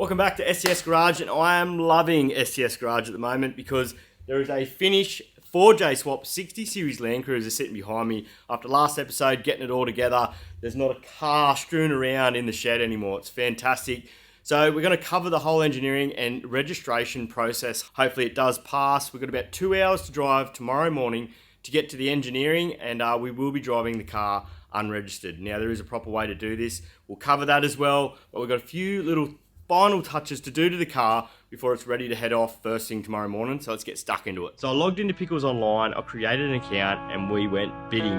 Welcome back to SCS Garage, and I am loving SCS Garage at the moment because there is a Finnish 4J swap 60 series Landcruiser sitting behind me. After last episode, getting it all together, there's not a car strewn around in the shed anymore. It's fantastic. So we're going to cover the whole engineering and registration process. Hopefully it does pass. We've got about 2 hours to drive tomorrow morning to get to the engineering, and we will be driving the car unregistered. Now, there is a proper way to do this. We'll cover that as well, but we've got a few little final touches to do to the car before it's ready to head off first thing tomorrow morning. So let's get stuck into it. So I logged into Pickles Online, I created an account, and we went bidding.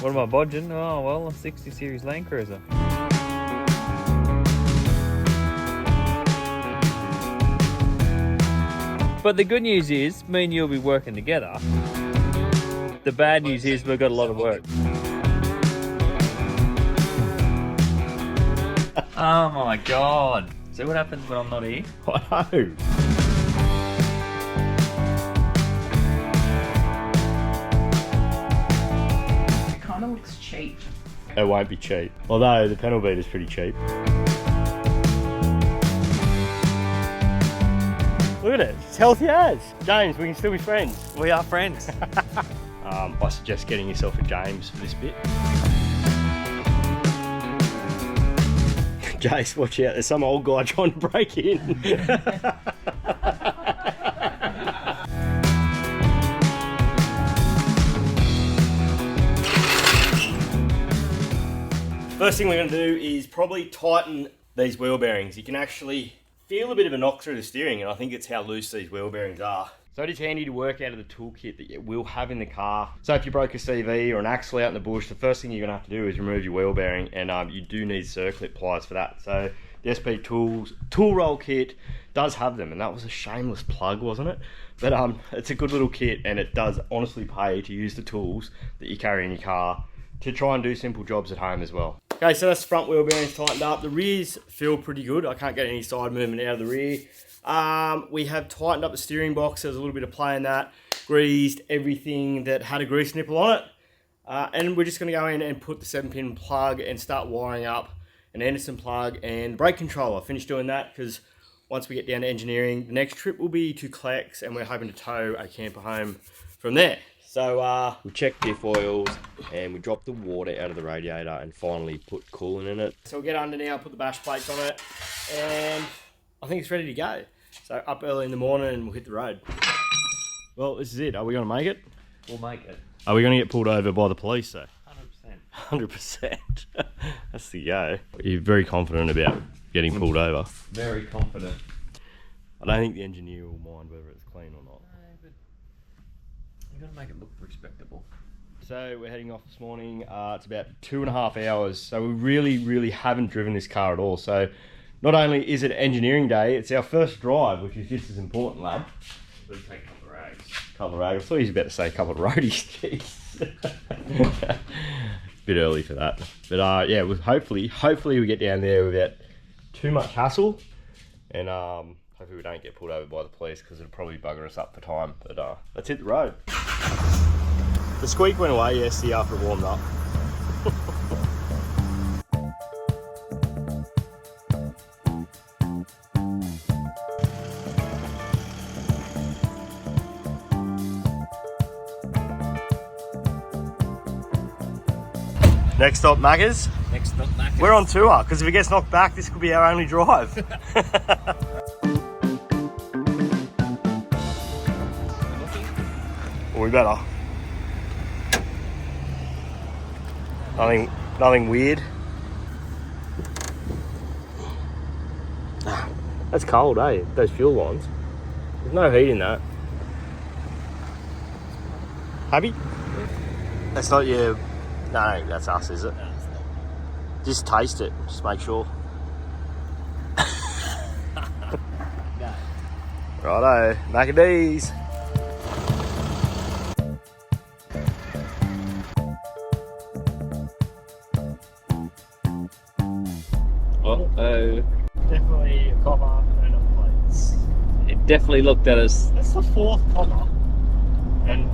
What am I bodging? Oh, well, a 60 series Landcruiser. But the good news is, me and you'll be working together. The bad news is we've got a lot of work. Oh my god. See what happens when I'm not here? I know. It kind of looks cheap. It won't be cheap. Although the panel beat is pretty cheap. Look at it, it's healthy as. James, we can still be friends. We are friends. I suggest getting yourself a James for this bit. Jace, watch out, there's some old guy trying to break in. First thing we're going to do is probably tighten these wheel bearings. You can actually feel a bit of a knock through the steering, and I think it's how loose these wheel bearings are. So it is handy to work out of the toolkit that you will have in the car. So if you broke a CV or an axle out in the bush, the first thing you're gonna have to do is remove your wheel bearing, and you do need circlip pliers for that. So the SP Tools tool roll kit does have them, and that was a shameless plug, wasn't it? But it's a good little kit, and it does honestly pay to use the tools that you carry in your car to try and do simple jobs at home as well. Okay, so that's the front wheel bearings tightened up. The rears feel pretty good. I can't get any side movement out of the rear. We have tightened up the steering box. There's a little bit of play in that. Greased everything that had a grease nipple on it. And we're just going to go in and put the 7-pin plug and start wiring up an Anderson plug and brake controller. Finished doing that because once we get down to engineering, the next trip will be to Clax, and we're hoping to tow a camper home from there. So we checked diff oils and we dropped the water out of the radiator and finally put coolant in it. So we'll get under now, put the bash plates on it, and I think it's ready to go. So up early in the morning and we'll hit the road. Well, this is it. Are we going to make it? We'll make it. Are we going to get pulled over by the police though? 100%. 100%. That's the go. You're very confident about getting pulled over. Very confident. I don't think the engineer will mind whether it's clean or not. No, but you got to make it look respectable. So we're heading off this morning. It's about 2.5 hours. So we really haven't driven this car at all. So not only is it engineering day, it's our first drive, which is just as important, lad. We'll take a couple of rags. Couple of rags. I thought he was about to say a couple of roadies. Jeez. Bit early for that. But yeah, hopefully we get down there without too much hassle, and hopefully we don't get pulled over by the police because it'll probably bugger us up for time. But let's hit the road. The squeak went away yesterday after it warmed up. Next stop, Maccas. Next stop, Maccas. We're on tour, because if it gets knocked back, this could be our only drive. Well, we better. Nothing weird. That's cold, eh? Those fuel lines. There's no heat in that. Happy? That's not your... No, that's us, is it? No, it's not. Just taste it, just make sure. No. Righto, Maccadees. Uh-oh. Definitely a copper and a plates. It definitely looked at us. That's the 4th copper. And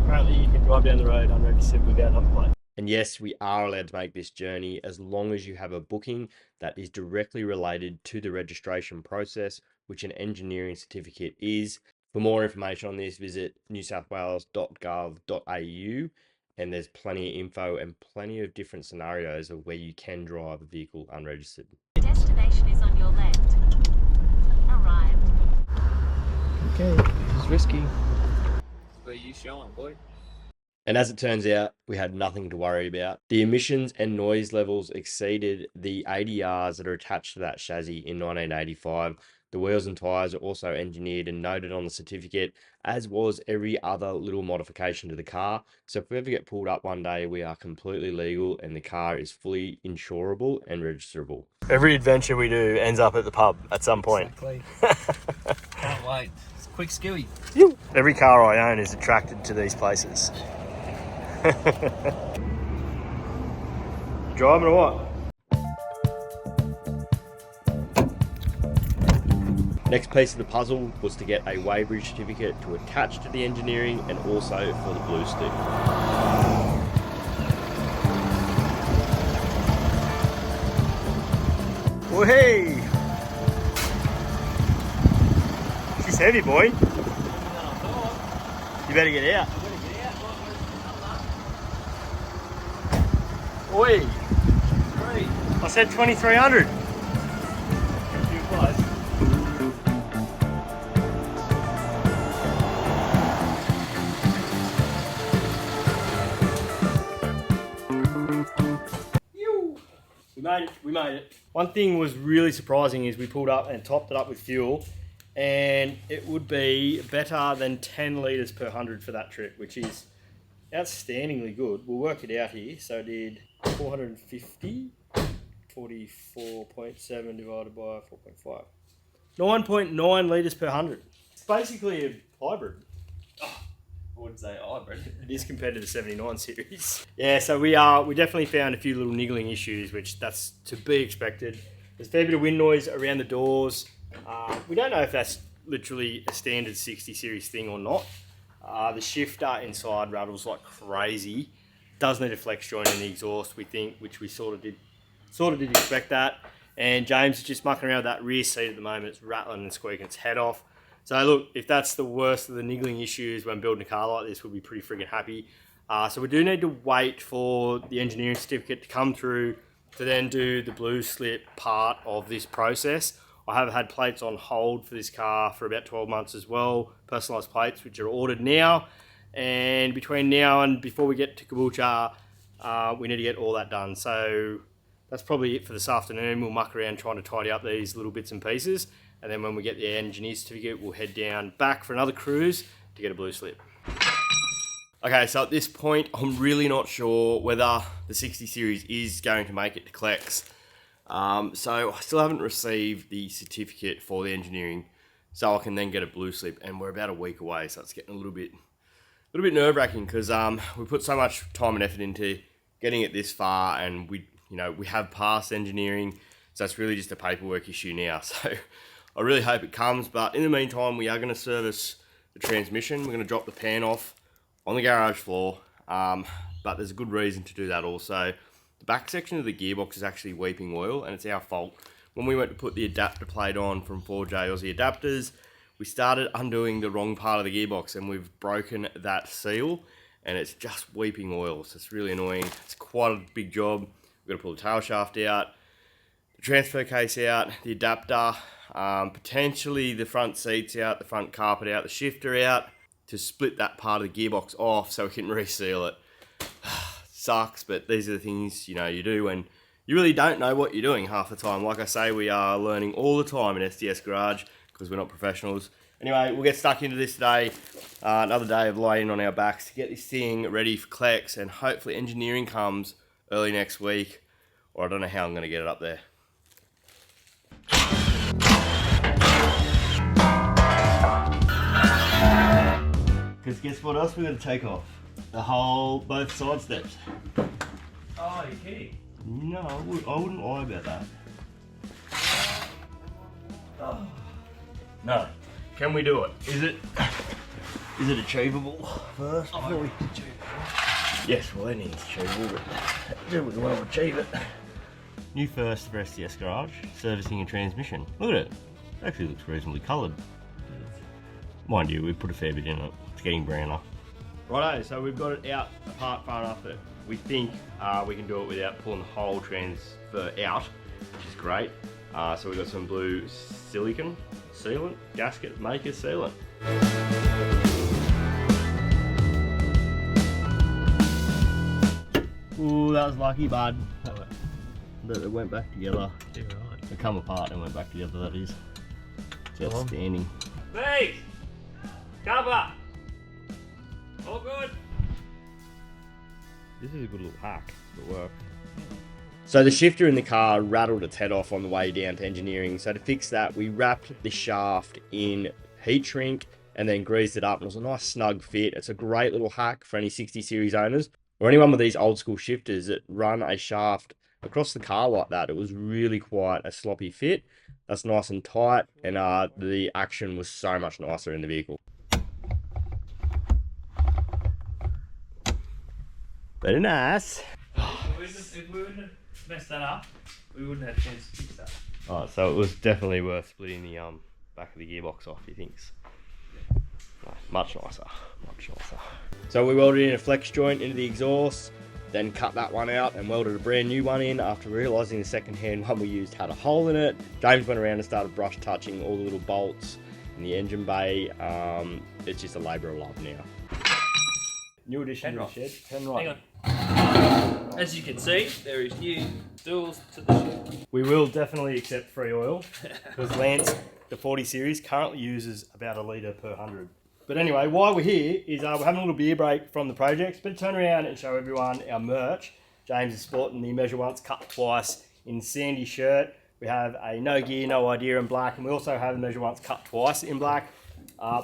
apparently you can drive down the road unregistered without number plate. And yes, we are allowed to make this journey as long as you have a booking that is directly related to the registration process, which an engineering certificate is. For more information on this, visit newsouthwales.gov.au, and there's plenty of info and plenty of different scenarios of where you can drive a vehicle unregistered. Destination is on your left. Arrived. Okay, it's risky. Where you showing, boy? And as it turns out, we had nothing to worry about. The emissions and noise levels exceeded the ADRs that are attached to that chassis in 1985. The wheels and tyres are also engineered and noted on the certificate, as was every other little modification to the car. So if we ever get pulled up one day, we are completely legal and the car is fully insurable and registerable. Every adventure we do ends up at the pub at some point. Exactly. Can't wait. It's a quick skewy. Every car I own is attracted to these places. Driving or what? Next piece of the puzzle was to get a weighbridge certificate to attach to the engineering and also for the blue stick. Well, hey! She's heavy, boy. You better get out. Oi! I said 2300. We made it. One thing was really surprising is we pulled up and topped it up with fuel, and it would be better than 10 litres per 100 for that trip, which is outstandingly good. We'll work it out here. So I did 450, 44.7 divided by 4.5. 9.9 litres per 100. It's basically a hybrid. I wouldn't say hybrid. It is compared to the 79 series. Yeah, so we definitely found a few little niggling issues, which that's to be expected. There's a fair bit of wind noise around the doors. We don't know if that's literally a standard 60 series thing or not. The shifter inside rattles like crazy. Does need a flex joint in the exhaust, we think, which we sort of did expect that. And James is just mucking around with that rear seat at the moment. It's rattling and squeaking its head off. So look, if that's the worst of the niggling issues when building a car like this, we'll be pretty friggin' happy. So we do need to wait for the engineering certificate to come through to then do the blue slip part of this process. I have had plates on hold for this car for about 12 months as well, personalised plates, which are ordered now. And between now and before we get to Caboolture, we need to get all that done. So that's probably it for this afternoon. We'll muck around trying to tidy up these little bits and pieces. And then when we get the engineer certificate, we'll head down back for another cruise to get a blue slip. Okay, so at this point, I'm really not sure whether the 60 series is going to make it to Clex. So I still haven't received the certificate for the engineering, so I can then get a blue slip. And we're about a week away, so it's getting a little bit nerve-wracking because we put so much time and effort into getting it this far, and we have passed engineering, so it's really just a paperwork issue now. So I really hope it comes, but in the meantime, we are going to service the transmission. We're going to drop the pan off on the garage floor, but there's a good reason to do that also. The back section of the gearbox is actually weeping oil, and it's our fault. When we went to put the adapter plate on from 4J Aussie Adapters, we started undoing the wrong part of the gearbox, and we've broken that seal, and it's just weeping oil, so it's really annoying. It's quite a big job. We've got to pull the tail shaft out, the transfer case out, the adapter, potentially the front seats out, the front carpet out, the shifter out, to split that part of the gearbox off so we can reseal it. Sucks, but these are the things you do when you really don't know what you're doing half the time. Like I say, we are learning all the time in SDS Garage because we're not professionals. Anyway, we'll get stuck into this today. Another day of laying on our backs to get this thing ready for Clex, and hopefully engineering comes early next week, or I don't know how I'm going to get it up there. Because guess what else we're going to take off? Both side steps. Oh, you're kidding? No, I wouldn't lie about that. Oh. No. Can we do it? Is it achievable first? Oh, it's achievable. Yes, well, anything's achievable, but we want to achieve it. New first for STS Garage, servicing and transmission. Look at it. It actually looks reasonably coloured. Mind you, we've put a fair bit in it. It's getting browner. Righto, so we've got it out apart far enough that we think we can do it without pulling the whole transfer out, which is great. So we've got some blue silicon sealant, gasket maker sealant. Ooh, that was lucky, bud. But it went back together. Yeah, right. It come apart and went back together, that is. It's outstanding. Please! Cover! All good? This is a good little hack. It'll work. So the shifter in the car rattled its head off on the way down to engineering. So to fix that, we wrapped the shaft in heat shrink and then greased it up. It was a nice snug fit. It's a great little hack for any 60 series owners or anyone with these old school shifters that run a shaft across the car like that. It was really quite a sloppy fit. That's nice and tight, and the action was so much nicer in the vehicle. Very nice. If we wouldn't have messed that up, we wouldn't have a chance to fix that. Alright, so it was definitely worth splitting the back of the gearbox off, he thinks. No, much nicer, much nicer. So we welded in a flex joint into the exhaust, then cut that one out and welded a brand new one in after realising the second-hand one we used had a hole in it. James went around and started brush touching all the little bolts in the engine bay. It's just a labour of love now. New addition to the shed, Hang on. As you can see, there is new stools to the shed. We will definitely accept free oil because Lance, the 40 series, currently uses about 1 litre per 100. But anyway, while we're here is we're having a little beer break from the project. But turn around and show everyone our merch. James is sporting the Measure Once, Cut Twice in sandy shirt. We have a No Gear, No Idea in black, and we also have a Measure Once, Cut Twice in black.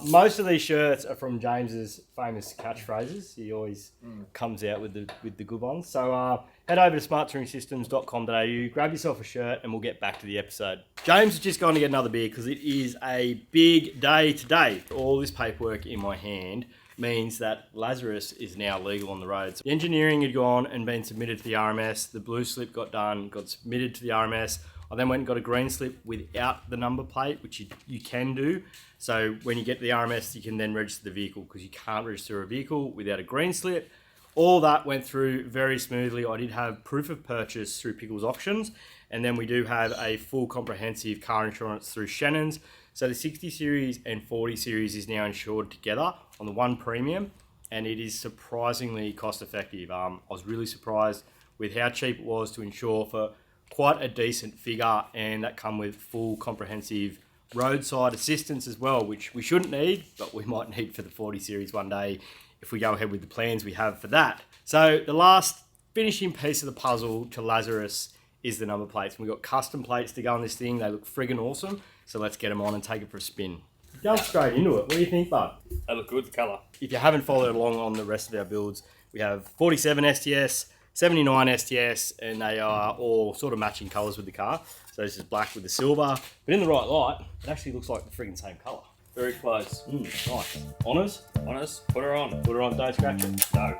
Most of these shirts are from James's famous catchphrases. He always comes out with the good ones. So head over to smarttouringsystems.com.au, grab yourself a shirt, and we'll get back to the episode. James has just gone to get another beer because it is a big day today. All this paperwork in my hand means that Lazarus is now legal on the roads. The engineering had gone and been submitted to the RMS. The blue slip got done, got submitted to the RMS. I then went and got a green slip without the number plate, which you can do. So when you get to the RMS, you can then register the vehicle because you can't register a vehicle without a green slip. All that went through very smoothly. I did have proof of purchase through Pickles Auctions, and then we do have a full comprehensive car insurance through Shannon's. So the 60 series and 40 series is now insured together on the one premium, and it is surprisingly cost effective. I was really surprised with how cheap it was to insure for quite a decent figure, and that come with full comprehensive roadside assistance as well, which we shouldn't need, but we might need for the 40 series one day if we go ahead with the plans we have for that. So the last finishing piece of the puzzle to Lazarus is the number plates. We've got custom plates to go on this thing. They look friggin' awesome. So let's get them on and take it for a spin. Jump straight into it. What do you think, bud? They look good, the colour. If you haven't followed along on the rest of our builds, we have 47 STS, 79 STS, and they are all sort of matching colours with the car. So this is black with the silver, but in the right light, it actually looks like the friggin' same colour. Very close. Nice. Honours? Honest, put her on. Put her on, don't scratch it. No.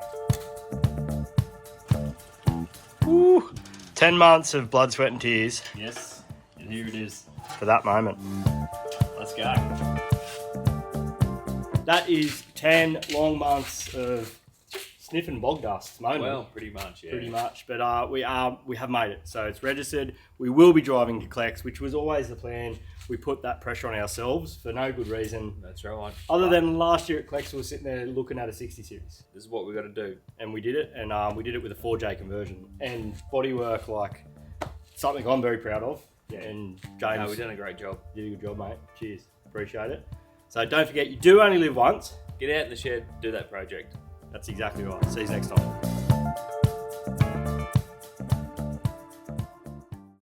Woo. 10 months of blood, sweat and tears Yes, and here it is. for that moment. Let's go. That is 10 long months of sniffing bog dust, moaning. Well, pretty much, yeah. Pretty much, but we have made it. So it's registered. We will be driving to Clex, which was always the plan. We put that pressure on ourselves for no good reason. That's right. Other than last year at Clex, we were sitting there looking at a 60 series. This is what we got to do. And we did it, and we did it with a 4J conversion. And bodywork, like, something I'm very proud of. Yeah. And James... No, we've done a great job. Did a good job, mate. Cheers. Appreciate it. So don't forget, you do only live once. Get out in the shed, do that project. That's exactly right. See you next time.